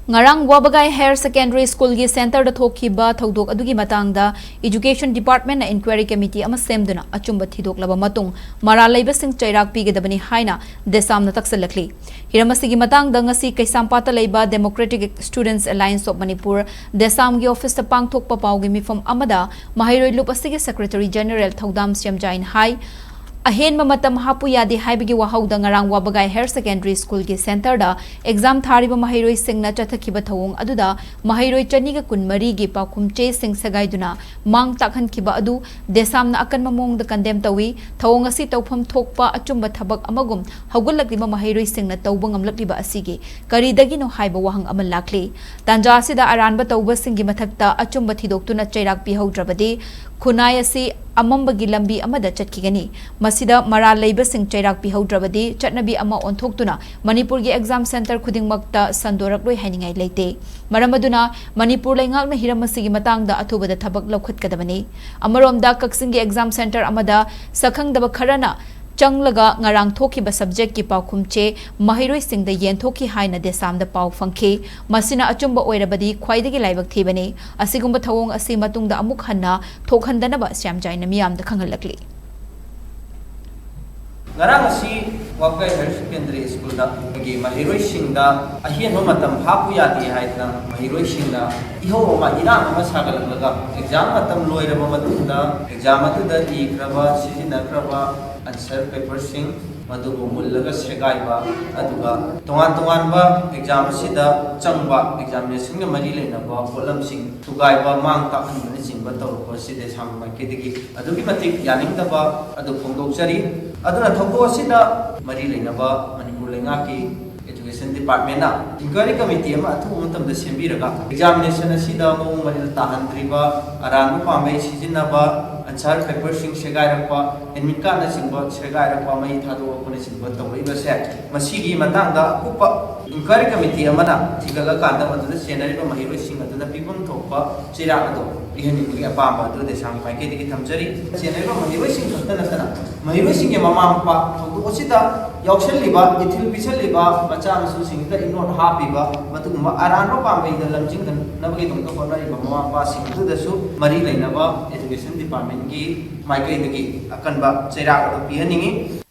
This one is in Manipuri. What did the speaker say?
Ngarang Wabagai Higher Secondary School gi center da thokhiba thodok adugi matangda Education Department na Inquiry Committee ama semduna Achumba Thidoklaba Matung Maral Leiba sing Cheirak Pigadabani haina Desam na taksalakli Hiramasigi matangda ngasi Kaisampata Leiba Democratic Students Alliance of Manipur Desam gi office ta pangthokpa pawgi mifam amada Mahiroi Lupasigi Secretary General Thodam Siamjain hai Ahen mamatam hapu yadi haibigi wahauda ngarang Wabagai Higher Secondary School gi center da exam thariba mahiroi singna chathakhiba thawong aduda mahiroi chaniga kunmari gi pakhumche sing sagaiduna mang takhan khiba adu desam na akan mamong da condemn tawi thawong asi tawpham thokpa achumba thabak amagum haugullakiba mahiroi singna tawba ngamlakiba asigi karidagi no haiba wahang amal lakli tanja asida aranba tawba singi mathakta achumba thidoktuna cheirak pi haudrabadi khunai asi amambagi lambi amada chatkigani masida Maral Leiba sing Cheirak pi haudrabadi chatnabi ama onthoktuna Manipur gi exam center khudingmakta sandorakloi hainingai leite maramaduna Manipur leingakna hiramasigi matangda athubada thabak laukhatkadabani amaromda Kaksingi exam center amada sakhangdaba kharana Changlaga ngarang thoki ba subject ki paukhumche mahiroi singda yen thoki haina desam da pau fangkhe masina achumba oirabadi khwaidagi laibak thibani asigumba thawong asi matungda amuk hanna thokhandana ba syamjaina miyam da khangalakli ngarang asi Wabagai Higher Secondary School da gi mahiroi singda ahian matam hapu yati haitna mahiroi singda iho ma irang ma sagalakla exam matam loiraba matungda exam atuda ikraba sijina kraba answer paper sing madugo mullaga segaiba aduga tongan ba exam sida changba examination ga mari leinaba problem sing tugaiba mang takhan mani singba tawko side samma kedigi adugi matik yaningdaba adu phongdokjari aduna thoko sida mari leinaba Manipur lengaki Education Department na Inquiry Committee ama athu matam da sembiraga examination asida mo mari tahandriba arangu pamai sijinaba answer paper sing segairakpa enminka na singba segairakpa mai thado apone singba tawaiba se masigi matangda kupa Inquiry Committee amana thigala kanda maduna senariba mahiroi sing aduna pibum thokpa Cheirak ado ihani gi apamba adu desam paike digi thamjari senariba mahiroi sing thotana sana mahiroi sing ge mama pa thodu osida yaukselliba ithil biselliba bacha masu singda inot hapiba matuguma arano pambai da lamjing kan nabagi tongto konari mama pa sing du dasu mari leinaba Education Department gi maikai digi akanba Cheirak ado pihaningi